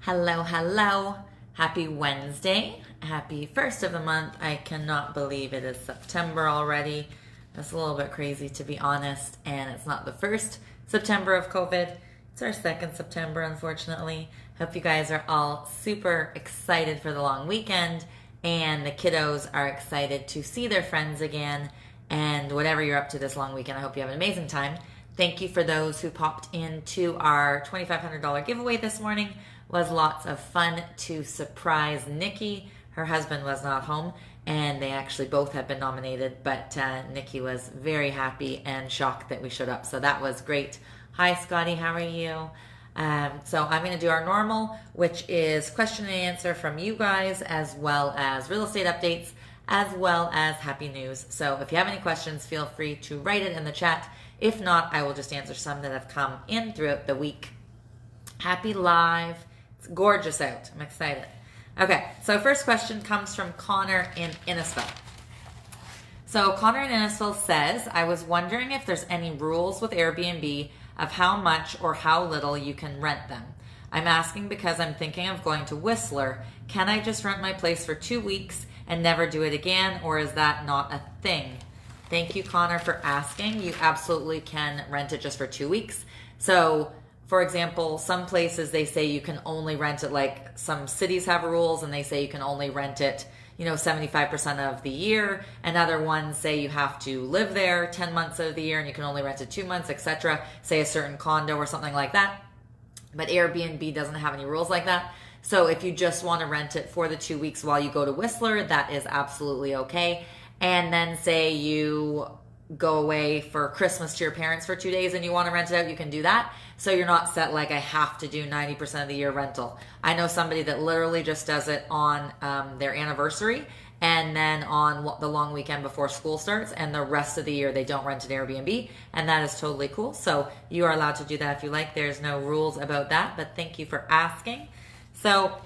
Hello, hello. Happy Wednesday. Happy first of the month. I cannot believe it is September already. That's a little bit crazy to be honest. And it's not the first September of COVID. It's our second September, unfortunately. Hope you guys are all super excited for the long weekend. And the kiddos are excited to see their friends again. And whatever you're up to this long weekend, I hope you have an amazing time. Thank you for those who popped into our $2,500 giveaway this morning. Was lots of fun to surprise Nikki. Her husband was not home, and they actually both have been nominated, but Nikki was very happy and shocked that we showed up, so that was great. Hi, Scotty, how are you? So I'm going to do our normal, which is question and answer from you guys, as well as real estate updates, as well as happy news. So if you have any questions, feel free to write it in the chat. If not, I will just answer some that have come in throughout the week. Happy live. It's gorgeous out. I'm excited. Okay, so first question comes from Connor in Innisfil. So Connor in Innisfil says, I was wondering if there's any rules with Airbnb of how much or how little you can rent them. I'm asking because I'm thinking of going to Whistler. Can I just rent my place for 2 weeks and never do it again, or is that not a thing? Thank you, Connor, for asking. You absolutely can rent it just for 2 weeks. So for example, some places they say you can only rent it, like some cities have rules and they say you can only rent it, 75% of the year. And other ones say you have to live there 10 months of the year and you can only rent it 2 months, etc. Say a certain condo or something like that. But Airbnb doesn't have any rules like that. So if you just want to rent it for the 2 weeks while you go to Whistler, that is absolutely okay. And then say you go away for Christmas to your parents for 2 days and you want to rent it out, you can do that. So you're not set like I have to do 90% of the year rental. I know somebody that literally just does it on their anniversary and then on the long weekend before school starts, and the rest of the year they don't rent an Airbnb, and that is totally cool. So you are allowed to do that if you like. There's no rules about that, but thank you for asking. So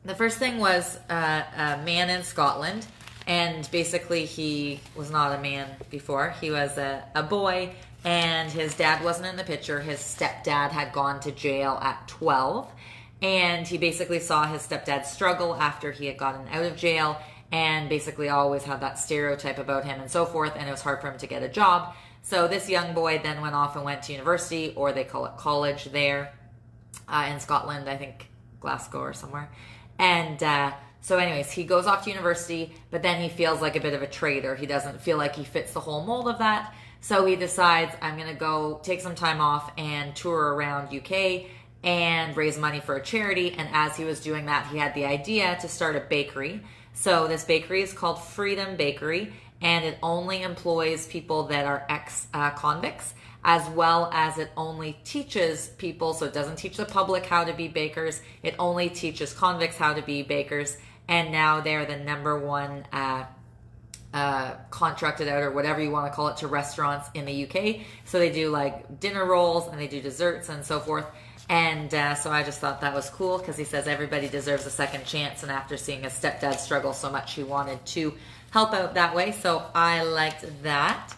the first thing was a man in Scotland. And basically he was not a man before. He was a boy, and his dad wasn't in the picture. His stepdad had gone to jail at 12. And he basically saw his stepdad struggle after he had gotten out of jail, and basically always had that stereotype about him and so forth. And it was hard for him to get a job. So this young boy then went off and went to university, or they call it college there in Scotland, I think Glasgow or somewhere. And so anyways, he goes off to university, but then he feels like a bit of a traitor. He doesn't feel like he fits the whole mold of that. So he decides, I'm going to go take some time off and tour around UK and raise money for a charity. And as he was doing that, he had the idea to start a bakery. So this bakery is called Freedom Bakery, and it only employs people that are ex-convicts, as well as it only teaches people. So it doesn't teach the public how to be bakers. It only teaches convicts how to be bakers. And now they're the number one contracted out, or whatever you want to call it, to restaurants in the UK. So they do like dinner rolls and they do desserts and so forth. And so I just thought that was cool, because he says everybody deserves a second chance. And after seeing his stepdad struggle so much, he wanted to help out that way. So I liked that.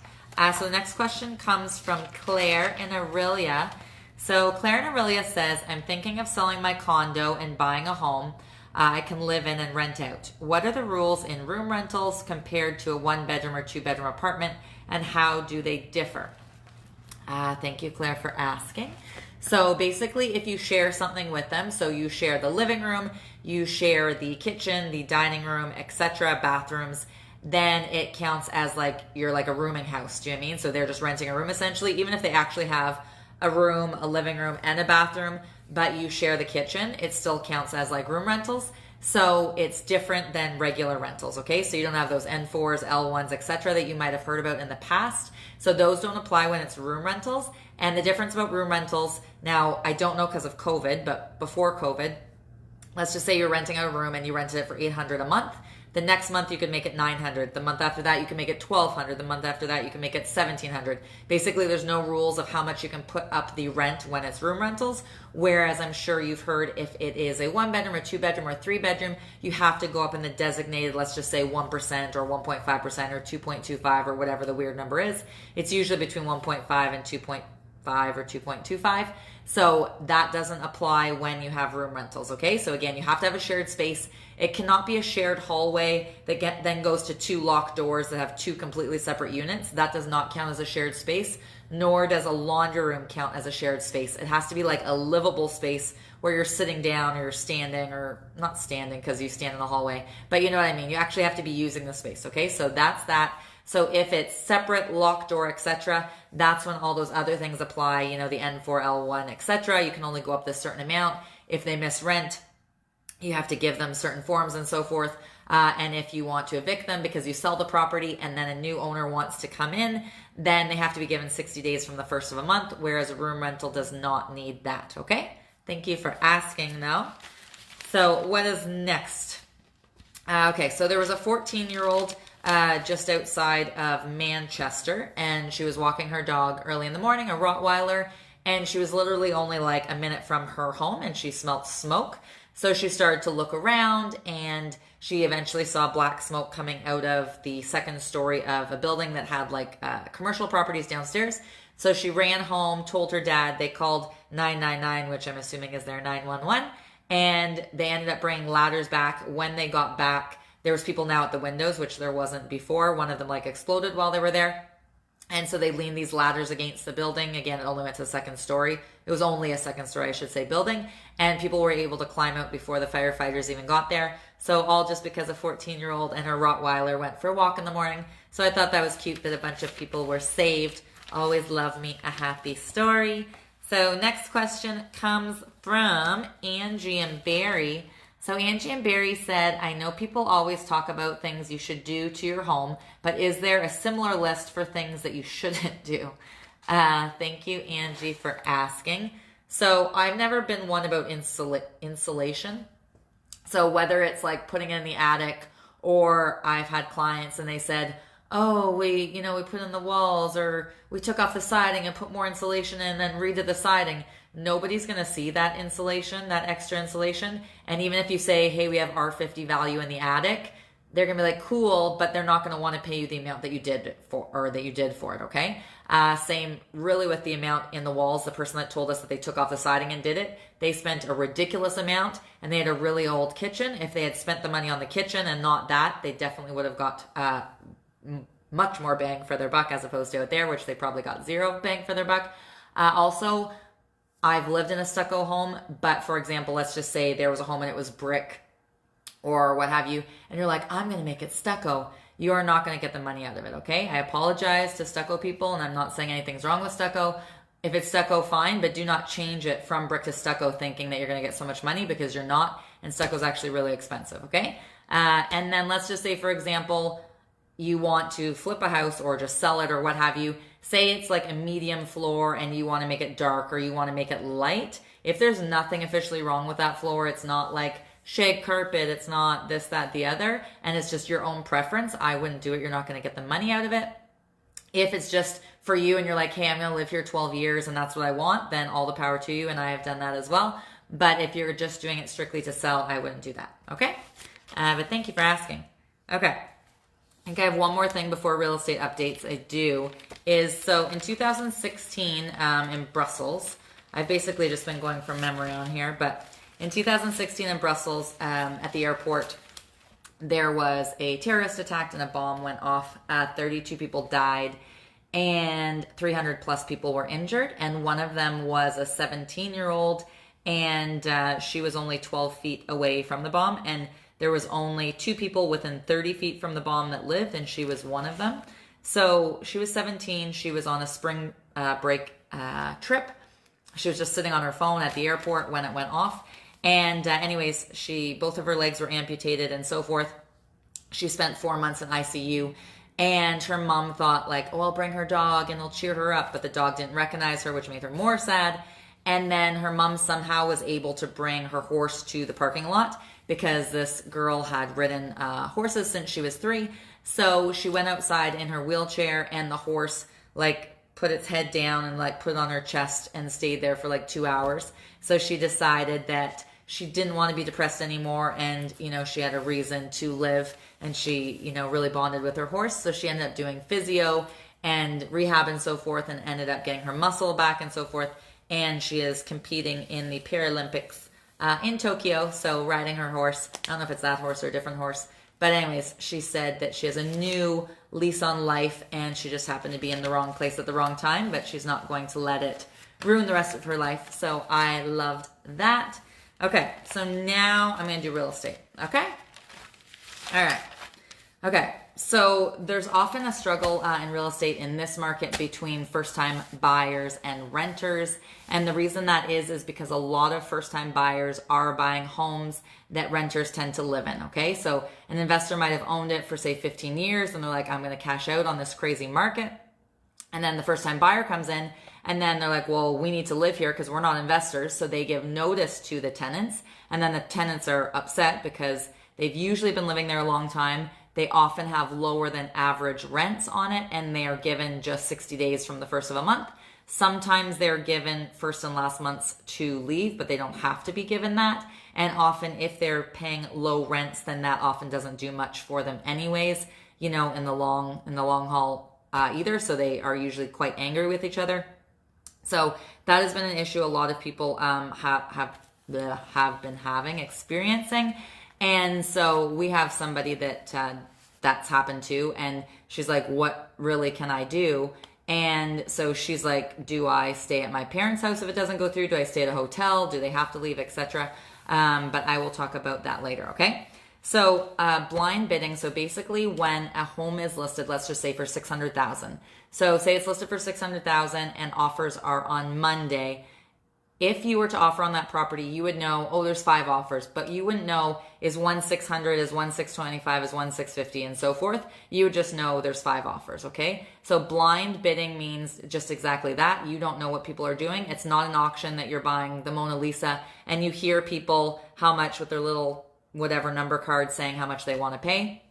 So the next question comes from Claire in Aurelia. So Claire in Aurelia says, I'm thinking of selling my condo and buying a home I can live in and rent out. What are the rules in room rentals compared to a 1-bedroom or 2-bedroom apartment, and how do they differ? Thank you, Claire, for asking. So basically, if you share something with them, so you share the living room, you share the kitchen, the dining room, etc., bathrooms, then it counts as like you're like a rooming house. Do you know what I mean? So they're just renting a room essentially, even if they actually have a room, a living room, and a bathroom, but you share the kitchen, it still counts as like room rentals. So it's different than regular rentals, okay? So you don't have those N4s, L1s, etc. that you might have heard about in the past. So those don't apply when it's room rentals. And the difference about room rentals, now I don't know because of COVID, but before COVID, let's just say you're renting out a room and you rented it for $800 a month. The next month you can make it $900. The month after that you can make it $1,200. The month after that you can make it $1,700. Basically, there's no rules of how much you can put up the rent when it's room rentals. Whereas I'm sure you've heard if it is a 1-bedroom or 2-bedroom or 3-bedroom, you have to go up in the designated, let's just say 1% or 1.5% or 2.25 or whatever the weird number is. It's usually between 1.5 and 2. or 2.25. So that doesn't apply when you have room rentals, okay? So again, you have to have a shared space. It cannot be a shared hallway that then goes to 2 locked doors that have 2 completely separate units. That does not count as a shared space, nor does a laundry room count as a shared space. It has to be like a livable space where you're sitting down or you're standing, or not standing because you stand in the hallway, but you know what I mean. You actually have to be using the space, okay? So that's that. So if it's separate, locked door, etc., that's when all those other things apply, you know, the N4, L1, etc. You can only go up this certain amount. If they miss rent, you have to give them certain forms and so forth. And if you want to evict them because you sell the property and then a new owner wants to come in, then they have to be given 60 days from the first of a month, whereas a room rental does not need that, okay? Thank you for asking, though. So what is next? Okay, so there was a 14-year-old just outside of Manchester, and she was walking her dog early in the morning, a Rottweiler, and she was literally only like a minute from her home, and she smelled smoke. So she started to look around, and she eventually saw black smoke coming out of the second story of a building that had like commercial properties downstairs. So she ran home, told her dad. They called 999, which I'm assuming is their 911, and they ended up bringing ladders back. When they got back, there was people now at the windows, which there wasn't before. One of them like exploded while they were there. And so they leaned these ladders against the building. Again, it only went to the second story. It was only a second story, I should say, building. And people were able to climb out before the firefighters even got there. So all just because a 14-year-old and her Rottweiler went for a walk in the morning. So I thought that was cute that a bunch of people were saved. Always love me a happy story. So next question comes from Angie and Barry. So Angie and Barry said, I know people always talk about things you should do to your home, but is there a similar list for things that you shouldn't do? Thank you, Angie, for asking. So I've never been one about insulation. So whether it's like putting it in the attic, or I've had clients and they said, oh, we put in the walls, or we took off the siding and put more insulation in and then redid the siding. Nobody's going to see that insulation, that extra insulation. And even if you say, hey, we have R50 value in the attic, they're going to be like, cool, but they're not going to want to pay you the amount that you did for it, okay? Same really with the amount in the walls. The person that told us that they took off the siding and did it, they spent a ridiculous amount, and they had a really old kitchen. If they had spent the money on the kitchen and not that, they definitely would have got much more bang for their buck as opposed to out there, which they probably got 0 bang for their buck. Also, I've lived in a stucco home, but for example, let's just say there was a home and it was brick or what have you, and you're like, I'm going to make it stucco. You are not going to get the money out of it, okay? I apologize to stucco people, and I'm not saying anything's wrong with stucco. If it's stucco, fine, but do not change it from brick to stucco thinking that you're going to get so much money, because you're not, and stucco is actually really expensive, okay? And then let's just say, for example, you want to flip a house or just sell it or what have you. Say it's like a medium floor and you want to make it dark or you want to make it light. If there's nothing officially wrong with that floor, it's not like shag carpet, it's not this, that, the other, and it's just your own preference, I wouldn't do it. You're not going to get the money out of it. If it's just for you and you're like, hey, I'm going to live here 12 years and that's what I want, then all the power to you, and I have done that as well. But if you're just doing it strictly to sell, I wouldn't do that, okay? But thank you for asking. Okay. I think I have one more thing before real estate updates. I do is, so in 2016 in Brussels, I've basically just been going from memory on here, but in 2016 in Brussels at the airport, there was a terrorist attack and a bomb went off. 32 people died and 300 plus people were injured. And one of them was a 17-year-old, and she was only 12 feet away from the bomb. And there was only 2 people within 30 feet from the bomb that lived, and she was one of them. So she was 17. She was on a spring break trip. She was just sitting on her phone at the airport when it went off. And anyways, both of her legs were amputated and so forth. She spent 4 months in ICU. And her mom thought like, oh, I'll bring her dog and it'll cheer her up. But the dog didn't recognize her, which made her more sad. And then her mom somehow was able to bring her horse to the parking lot, because this girl had ridden horses since she was 3. So she went outside in her wheelchair, and the horse like put its head down and like put it on her chest and stayed there for like 2 hours. So she decided that she didn't want to be depressed anymore, and she had a reason to live, and she really bonded with her horse. So she ended up doing physio and rehab and so forth, and ended up getting her muscle back and so forth. And she is competing in the Paralympics in Tokyo, so riding her horse. I don't know if it's that horse or a different horse. But anyways, she said that she has a new lease on life, and she just happened to be in the wrong place at the wrong time, but she's not going to let it ruin the rest of her life. So I loved that. Okay, so now I'm going to do real estate. Okay? All right. Okay, so there's often a struggle in real estate in this market between first-time buyers and renters. And the reason that is because a lot of first-time buyers are buying homes that renters tend to live in, okay? So an investor might have owned it for, say, 15 years, and they're like, I'm going to cash out on this crazy market. And then the first-time buyer comes in, and then they're like, well, we need to live here because we're not investors. So they give notice to the tenants, and then the tenants are upset because they've usually been living there a long time. They often have lower than average rents on it, and they are given just 60 days from the first of a month. Sometimes they're given first and last months to leave, but they don't have to be given that. And often if they're paying low rents, then that often doesn't do much for them anyways, you know, in the long haul either. So they are usually quite angry with each other. So that has been an issue a lot of people have been experiencing. And so we have somebody that that's happened to, and she's like, what really can I do? And so she's like, do I stay at my parents' house if it doesn't go through? Do I stay at a hotel? Do they have to leave, etc.? But I will talk about that later, okay? So blind bidding. So basically when a home is listed, let's just say for $600,000. So say it's listed for $600,000 and offers are on Monday. If you were to offer on that property, you would know, oh, there's 5 offers, but you wouldn't know is one 600, is one 625, is one 650, and so forth. You would just know there's 5 offers, okay? So blind bidding means just exactly that. You don't know what people are doing. It's not an auction that you're buying the Mona Lisa and you hear people how much with their little whatever number card saying how much they want to pay.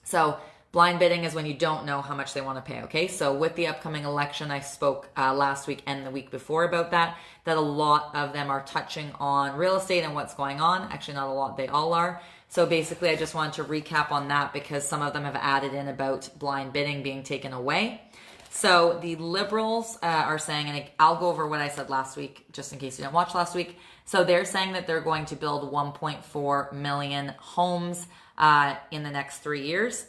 So blind bidding is when you don't know how much they want to pay, okay? So with the upcoming election, I spoke last week and the week before about that a lot of them are touching on real estate and what's going on. Actually, not a lot, they all are. So basically, I just wanted to recap on that because some of them have added in about blind bidding being taken away. So the Liberals are saying, and I'll go over what I said last week, just in case you didn't watch last week. So they're saying that they're going to build 1.4 million homes in the next 3 years.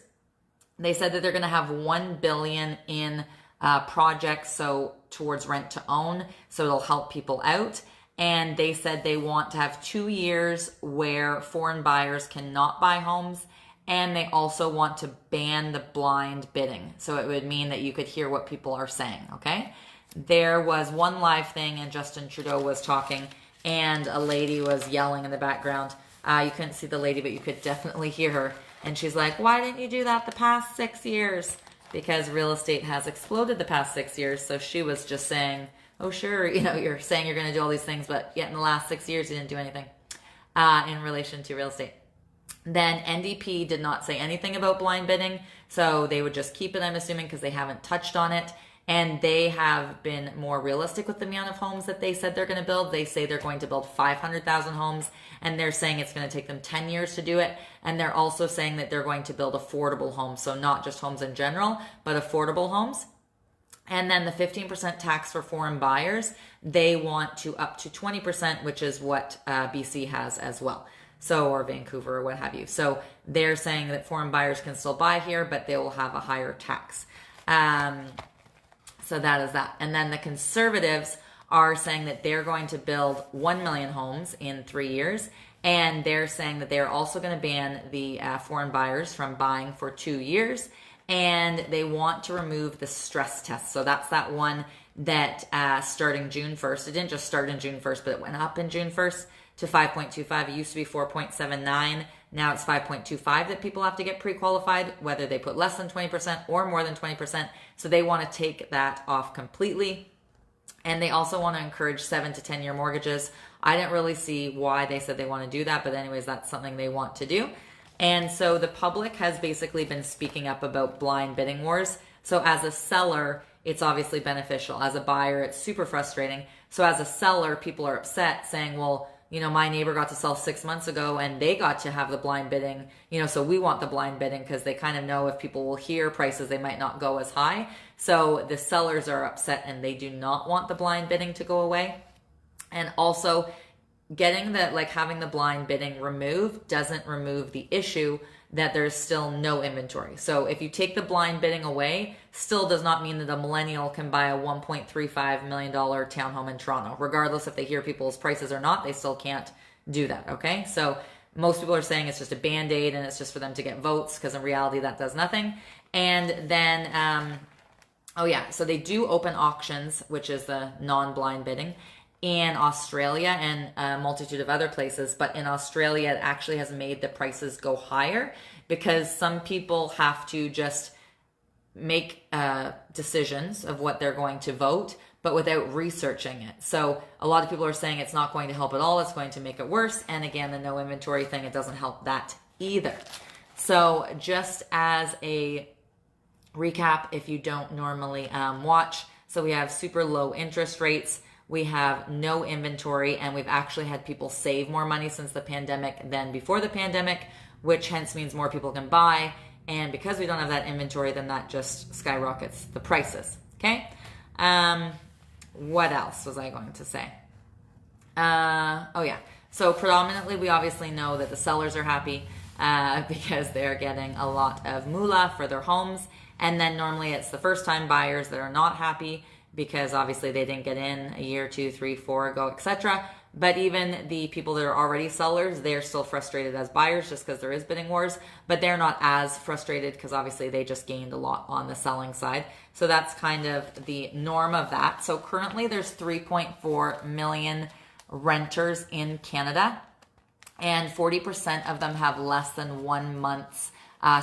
They said that they're going to have $1 billion in projects, so towards rent to own, so it'll help people out. And they said they want to have 2 years where foreign buyers cannot buy homes, and they also want to ban the blind bidding. So it would mean that you could hear what people are saying, okay? There was one live thing, and Justin Trudeau was talking, and a lady was yelling in the background. You couldn't see the lady, but you could definitely hear her. And she's like, why didn't you do that the past 6 years? Because real estate has exploded the past 6 years. So she was just saying, oh, sure, you know, you're saying you're going to do all these things, but yet in the last 6 years, you didn't do anything in relation to real estate. Then NDP did not say anything about blind bidding. So they would just keep it, I'm assuming, because they haven't touched on it. And they have been more realistic with the amount of homes that they said they're going to build. They say they're going to build 500,000 homes, and they're saying it's going to take them 10 years to do it. And they're also saying that they're going to build affordable homes. So not just homes in general, but affordable homes. And then the 15% tax for foreign buyers, they want to up to 20%, which is what BC has as well. So, or Vancouver or what have you. So they're saying that foreign buyers can still buy here, but they will have a higher tax. So that is that. And then the Conservatives are saying that they're going to build 1 million homes in 3 years. And they're saying that they're also going to ban the foreign buyers from buying for 2 years. And they want to remove the stress test. So that's that one that starting June 1st. It didn't just start in June 1st, but it went up in June 1st to 5.25. It used to be 4.79. Now it's 5.25 that people have to get pre-qualified, whether they put less than 20% or more than 20%. So they want to take that off completely. And they also want to encourage 7 to 10 year mortgages. I didn't really see why they said they want to do that, but anyways, that's something they want to do. And so the public has basically been speaking up about blind bidding wars. So as a seller, it's obviously beneficial. As a buyer, it's super frustrating. So as a seller, people are upset saying, well, my neighbor got to sell 6 months ago and they got to have the blind bidding, so we want the blind bidding because they kind of know if people will hear prices, they might not go as high. So the sellers are upset and they do not want the blind bidding to go away. And also getting having the blind bidding removed doesn't remove the issue that there's still no inventory. So if you take the blind bidding away, still does not mean that a millennial can buy a $1.35 million townhome in Toronto. Regardless if they hear people's prices or not, they still can't do that, okay? So most people are saying it's just a Band-Aid and it's just for them to get votes, because in reality that does nothing. And then, so they do open auctions, which is the non-blind bidding, in Australia and a multitude of other places. But in Australia, it actually has made the prices go higher because some people have to just make decisions of what they're going to vote, but without researching it. So a lot of people are saying it's not going to help at all. It's going to make it worse. And again, the no inventory thing, it doesn't help that either. So just as a recap, if you don't normally watch, so we have super low interest rates, we have no inventory, and we've actually had people save more money since the pandemic than before the pandemic, which hence means more people can buy. And because we don't have that inventory, then that just skyrockets the prices. Okay. What else was I going to say? So predominantly, we obviously know that the sellers are happy because they're getting a lot of moolah for their homes. And then normally it's the first time buyers that are not happy because obviously they didn't get in a year, 2, 3, 4 ago, etc. But even the people that are already sellers, they're still frustrated as buyers just because there is bidding wars, but they're not as frustrated because obviously they just gained a lot on the selling side. So that's kind of the norm of that. So currently there's 3.4 million renters in Canada, and 40% of them have less than 1 month's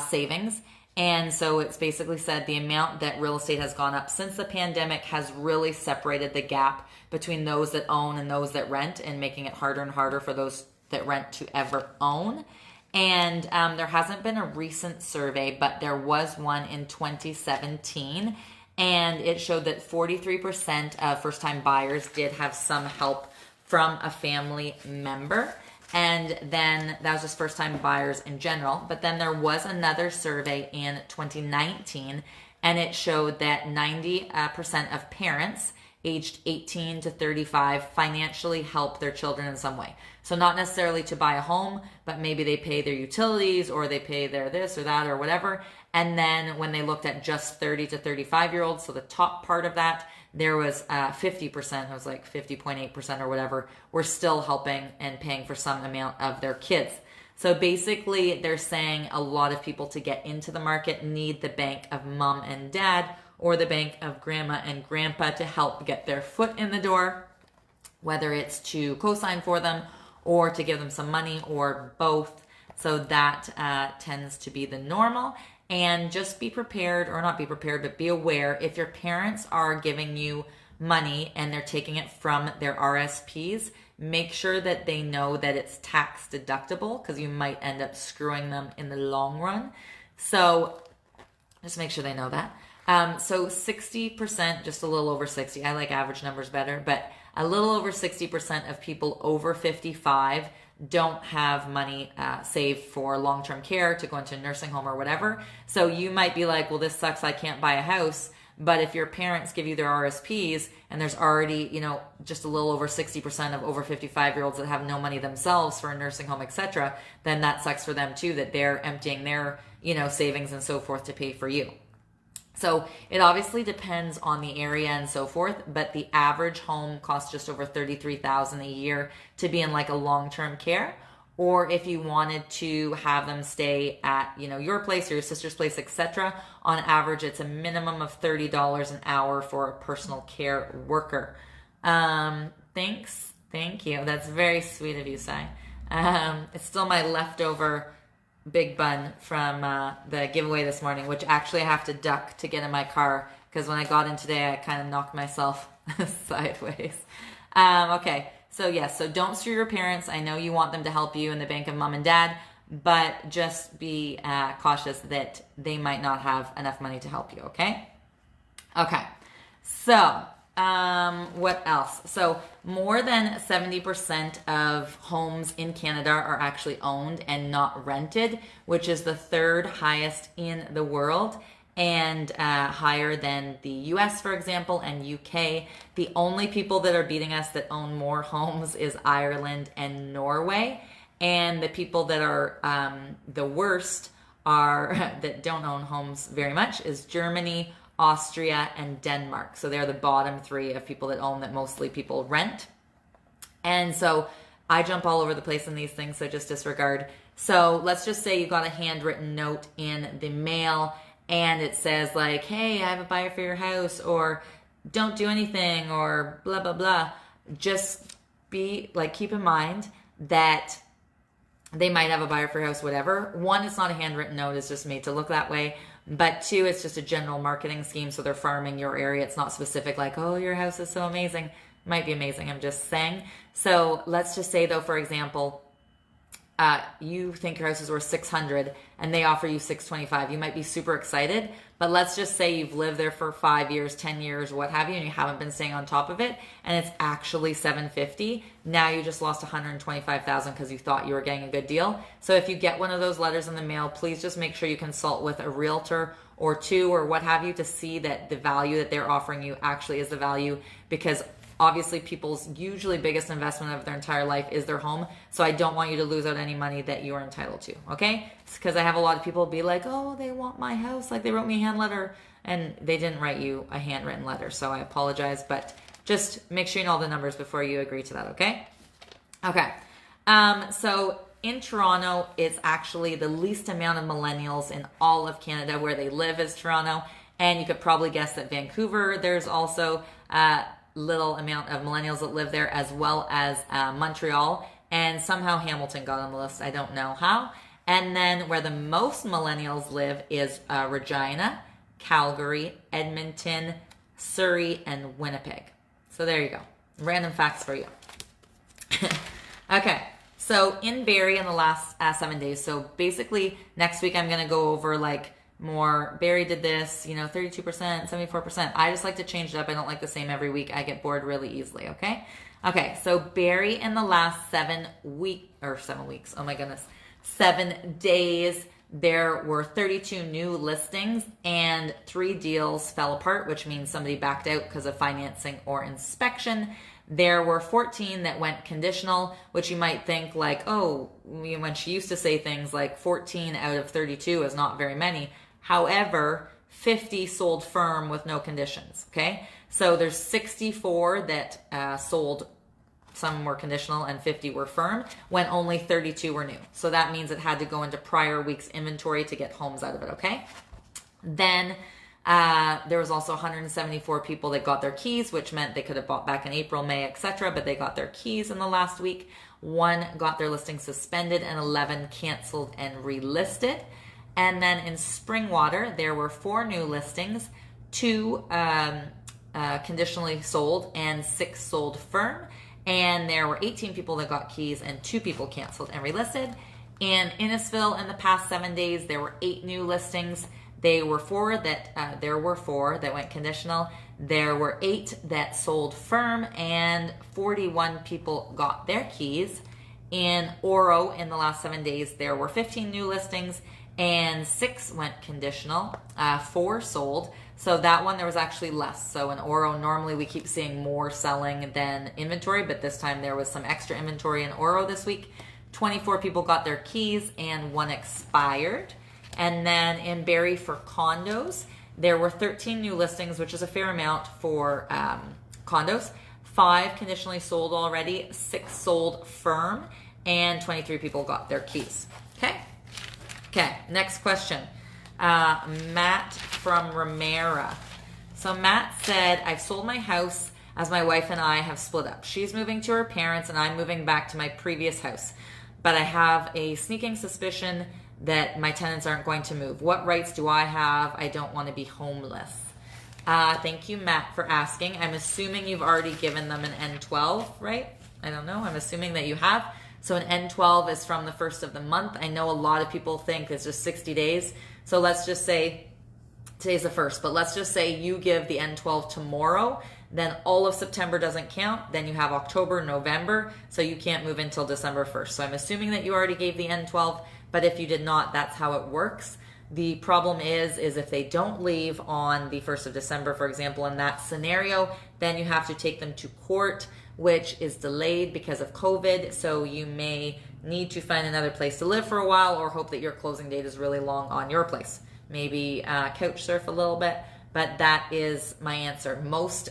savings. And so it's basically said the amount that real estate has gone up since the pandemic has really separated the gap between those that own and those that rent, and making it harder and harder for those that rent to ever own. And there hasn't been a recent survey, but there was one in 2017, and it showed that 43% of first-time buyers did have some help from a family member. And then that was just first-time buyers in general. But then there was another survey in 2019, and it showed that 90% of parents aged 18 to 35 financially help their children in some way. So not necessarily to buy a home, but maybe they pay their utilities or they pay their this or that or whatever. And then when they looked at just 30 to 35-year-olds, so the top part of that, there was 50%, it was like 50.8% or whatever, were still helping and paying for some amount of their kids. So basically, they're saying a lot of people to get into the market need the bank of mom and dad or the bank of grandma and grandpa to help get their foot in the door, whether it's to co-sign for them or to give them some money or both. So that tends to be the normal. And just be prepared, or not be prepared, but be aware if your parents are giving you money and they're taking it from their RSPs, make sure that they know that it's tax deductible, because you might end up screwing them in the long run. So just make sure they know that. So 60%, just a little over 60, I like average numbers better, but a little over 60% of people over 55 don't have money saved for long-term care to go into a nursing home or whatever. So you might be like, well, this sucks, I can't buy a house. But if your parents give you their RSPs and there's already, just a little over 60% of over 55-year-olds that have no money themselves for a nursing home, etc., then that sucks for them too, that they're emptying their, savings and so forth to pay for you. So it obviously depends on the area and so forth, but the average home costs just over $33,000 a year to be in like a long-term care. Or if you wanted to have them stay at, your place or your sister's place, etc., on average, it's a minimum of $30 an hour for a personal care worker. Thanks. Thank you. That's very sweet of you, Sai. It's still my leftover big bun from the giveaway this morning, which actually I have to duck to get in my car because when I got in today, I kind of knocked myself sideways. Okay, so yes, so don't screw your parents. I know you want them to help you in the bank of mom and dad, but just be cautious that they might not have enough money to help you, okay? Okay, so What else? So more than 70% of homes in Canada are actually owned and not rented, which is the third highest in the world, and higher than the US, for example, and UK. The only people that are beating us that own more homes is Ireland and Norway. And the people that are the worst are that don't own homes very much is Germany, Austria, and Denmark. So they're the bottom three of people that own, that mostly people rent. And so I jump all over the place in these things, so just disregard. So let's just say you got a handwritten note in the mail and it says like, hey, I have a buyer for your house, or don't do anything, or blah, blah, blah. Just be like, keep in mind that they might have a buyer for your house, whatever. One, it's not a handwritten note, it's just made to look that way. But two, it's just a general marketing scheme, so they're farming your area. It's not specific like, oh, your house is so amazing. Might be amazing, I'm just saying. So let's just say though, for example, you think your house is worth 600 and they offer you 625. You might be super excited, but let's just say you've lived there for 5 years, 10 years, what have you, and you haven't been staying on top of it, and it's actually 750. Now you just lost 125,000 because you thought you were getting a good deal. So if you get one of those letters in the mail, please just make sure you consult with a realtor or two or what have you to see that the value that they're offering you actually is the value, because obviously people's usually biggest investment of their entire life is their home. So I don't want you to lose out any money that you are entitled to, okay? It's because I have a lot of people be like, oh, they want my house, like they wrote me a hand letter, and they didn't write you a handwritten letter. So I apologize, but just make sure you know all the numbers before you agree to that, okay? Okay, so in Toronto, it's actually the least amount of millennials in all of Canada. Where they live is Toronto, and you could probably guess that Vancouver, there's also little amount of millennials that live there, as well as Montreal, and somehow Hamilton got on the list. I don't know how. And then where the most millennials live is Regina, Calgary, Edmonton, Surrey, and Winnipeg. So there you go. Random facts for you. Okay, so in Barrie in the last 7 days, so basically next week I'm going to go over like more. Barrie did this, 32%, 74%. I just like to change it up. I don't like the same every week. I get bored really easily, okay? Okay, so Barrie in the last 7 weeks, oh my goodness, 7 days, there were 32 new listings and 3 deals fell apart, which means somebody backed out because of financing or inspection. There were 14 that went conditional, which you might think like, oh, when she used to say things like 14 out of 32 is not very many. However, 50 sold firm with no conditions, okay? So there's 64 that sold, some were conditional and 50 were firm, when only 32 were new. So that means it had to go into prior week's inventory to get homes out of it, okay? Then there was also 174 people that got their keys, which meant they could have bought back in April, May, etc., but they got their keys in the last week. 1 got their listing suspended and 11 canceled and relisted. And then in Springwater, there were 4 new listings, 2 conditionally sold and 6 sold firm. And there were 18 people that got keys and 2 people canceled and relisted. In Innisfil, in the past 7 days, there were 8 new listings. There were 4 that went conditional. There were 8 that sold firm, and 41 people got their keys. In Oro, in the last 7 days, there were 15 new listings and 6 went conditional, 4 sold. So that one, there was actually less. So in Oro, normally we keep seeing more selling than inventory, but this time there was some extra inventory in Oro this week. 24 people got their keys and 1 expired. And then in Barrie for condos, there were 13 new listings, which is a fair amount for condos. 5 conditionally sold already, 6 sold firm, and 23 people got their keys. Okay, next question. Matt from Ramera. So Matt said, I've sold my house as my wife and I have split up. She's moving to her parents and I'm moving back to my previous house. But I have a sneaking suspicion that my tenants aren't going to move. What rights do I have? I don't want to be homeless. Thank you, Matt, for asking. I'm assuming you've already given them an N12, right? I don't know. I'm assuming that you have. So an N12 is from the first of the month. I know a lot of people think it's just 60 days. So let's just say, today's the first, but let's just say you give the N12 tomorrow. then all of September doesn't count. Then you have October, November, so you can't move until December 1st. So I'm assuming that you already gave the N12, but if you did not, that's how it works. The problem is if they don't leave on the 1st of December, for example, in that scenario, then you have to take them to court, which is delayed because of COVID. So you may need to find another place to live for a while, or hope that your closing date is really long on your place. Maybe couch surf a little bit, but that is my answer. Most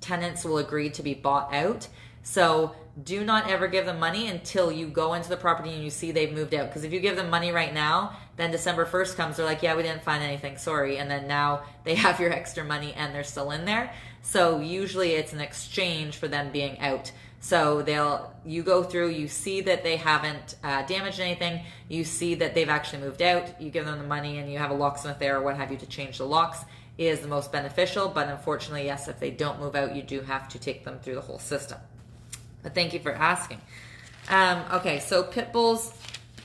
tenants will agree to be bought out. So do not ever give them money until you go into the property and you see they've moved out. Because if you give them money right now, then December 1st comes, they're like, yeah, we didn't find anything, sorry. And then now they have your extra money and they're still in there. So usually it's an exchange for them being out. So you go through, you see that they haven't damaged anything, you see that they've actually moved out, you give them the money and you have a locksmith there or what have you to change the locks is the most beneficial. But unfortunately, yes, if they don't move out, you do have to take them through the whole system. But thank you for asking. Okay, so pit bulls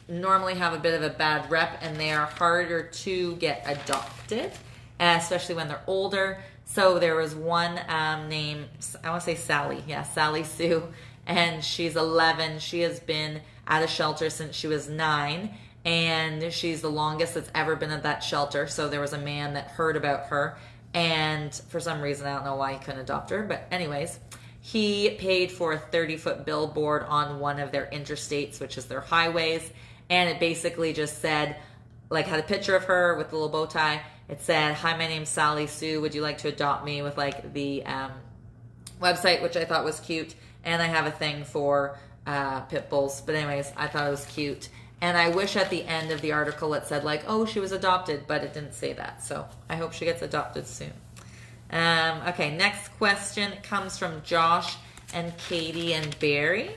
normally have a bit of a bad rep and they are harder to get adopted, especially when they're older. So there was one named, I want to say Sally. Yeah, Sally Sue. And she's 11. She has been at a shelter since she was 9. And she's the longest that's ever been at that shelter. So there was a man that heard about her. And for some reason, I don't know why he couldn't adopt her. But anyways, he paid for a 30-foot billboard on one of their interstates, which is their highways. And it basically just said, like, had a picture of her with the little bow tie. It said, hi, my name's Sally Sue. Would you like to adopt me? With like the website, which I thought was cute. And I have a thing for pit bulls. But anyways, I thought it was cute. And I wish at the end of the article it said like, oh, she was adopted, but it didn't say that. So I hope she gets adopted soon. Okay, next question comes from Josh and Katie and Barry.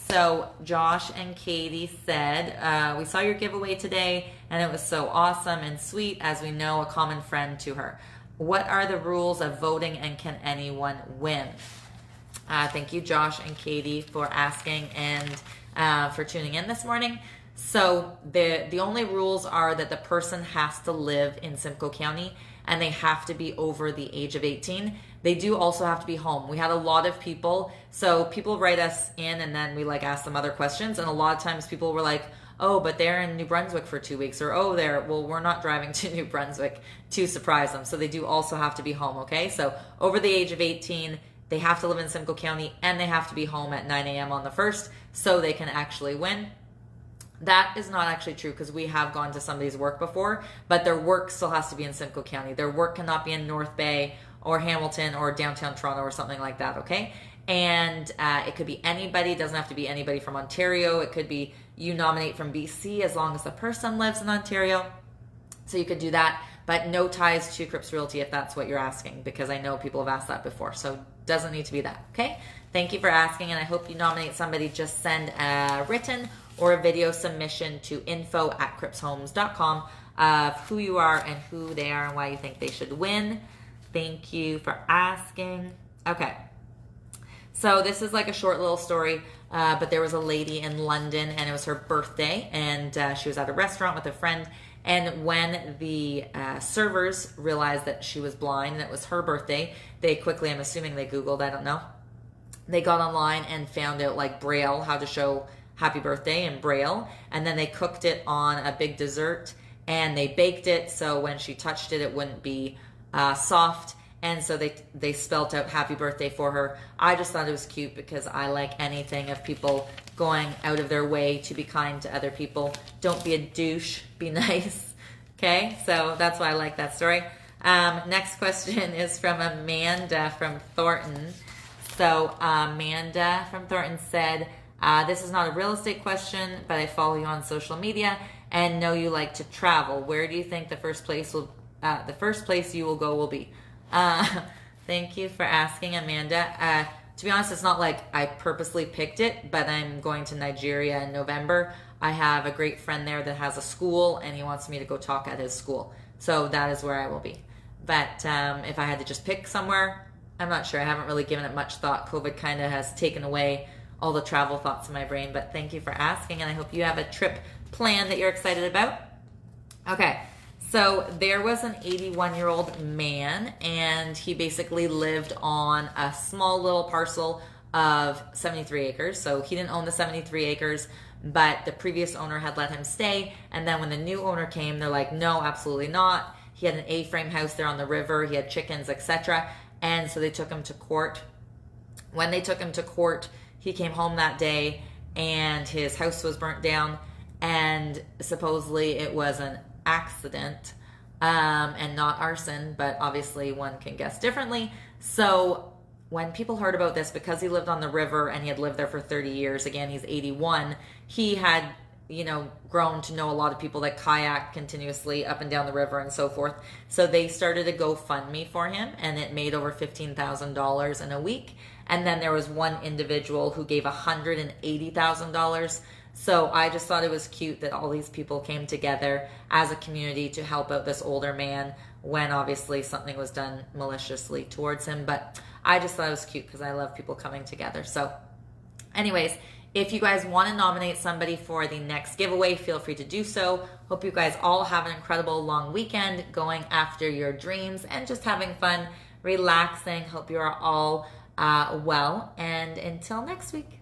So Josh and Katie said, we saw your giveaway today and it was so awesome and sweet, as we know a common friend to her. What are the rules of voting and can anyone win? Thank you, Josh and Katie, for asking and for tuning in this morning. So the only rules are that the person has to live in Simcoe County and they have to be over the age of 18. They do also have to be home. We had a lot of people, so people write us in and then we like ask them other questions, and a lot of times people were like, oh, but they're in New Brunswick for 2 weeks, or oh, we're not driving to New Brunswick to surprise them. So they do also have to be home, okay? So over the age of 18, they have to live in Simcoe County and they have to be home at 9 a.m. on the 1st so they can actually win. That is not actually true because we have gone to somebody's work before, but their work still has to be in Simcoe County. Their work cannot be in North Bay or Hamilton or downtown Toronto or something like that, okay? And it could be anybody. It doesn't have to be anybody from Ontario. It could be you nominate from BC as long as the person lives in Ontario. So you could do that, but no ties to Cripps Realty if that's what you're asking, because I know people have asked that before. So doesn't need to be that, okay? Thank you for asking, and I hope you nominate somebody. Just send a written or a video submission to info@crippshomes.com of who you are and who they are and why you think they should win. Thank you for asking. Okay. So this is like a short little story, but there was a lady in London and it was her birthday, and she was at a restaurant with a friend, and when the servers realized that she was blind and it was her birthday, they quickly, I'm assuming they Googled, I don't know, they got online and found out like Braille, how to show happy birthday in Braille, and then they cooked it on a big dessert and they baked it so when she touched it, it wouldn't be soft. And so they spelt out happy birthday for her. I just thought it was cute because I like anything of people going out of their way to be kind to other people. Don't be a douche, be nice. Okay, so that's why I like that story. Next question is from Amanda from Thornton. So Amanda from Thornton said, this is not a real estate question, but I follow you on social media and know you like to travel. Where do you think the first place you will go will be? Thank you for asking, Amanda. To be honest, it's not like I purposely picked it, but I'm going to Nigeria in November. I have a great friend there that has a school and he wants me to go talk at his school. So that is where I will be. But if I had to just pick somewhere, I'm not sure. I haven't really given it much thought. COVID kind of has taken away all the travel thoughts in my brain, but thank you for asking, and I hope you have a trip planned that you're excited about. Okay, So there was an 81-year-old man, and he basically lived on a small little parcel of 73 acres. So he didn't own the 73 acres, but the previous owner had let him stay. And then when the new owner came, they're like, no, absolutely not. He had an A-frame house there on the river. He had chickens, etc. And so they took him to court. When they took him to court, he came home that day and his house was burnt down. And supposedly it was an accident and not arson, but obviously one can guess differently. So when people heard about this, because he lived on the river and he had lived there for 30 years, again, he's 81, he had, grown to know a lot of people that kayak continuously up and down the river and so forth. So they started a GoFundMe for him, and it made over $15,000 in a week. And then there was one individual who gave $180,000. So I just thought it was cute that all these people came together as a community to help out this older man when obviously something was done maliciously towards him. But I just thought it was cute because I love people coming together. So anyways, if you guys want to nominate somebody for the next giveaway, feel free to do so. Hope you guys all have an incredible long weekend going after your dreams and just having fun, relaxing. Hope you are all well. And until next week.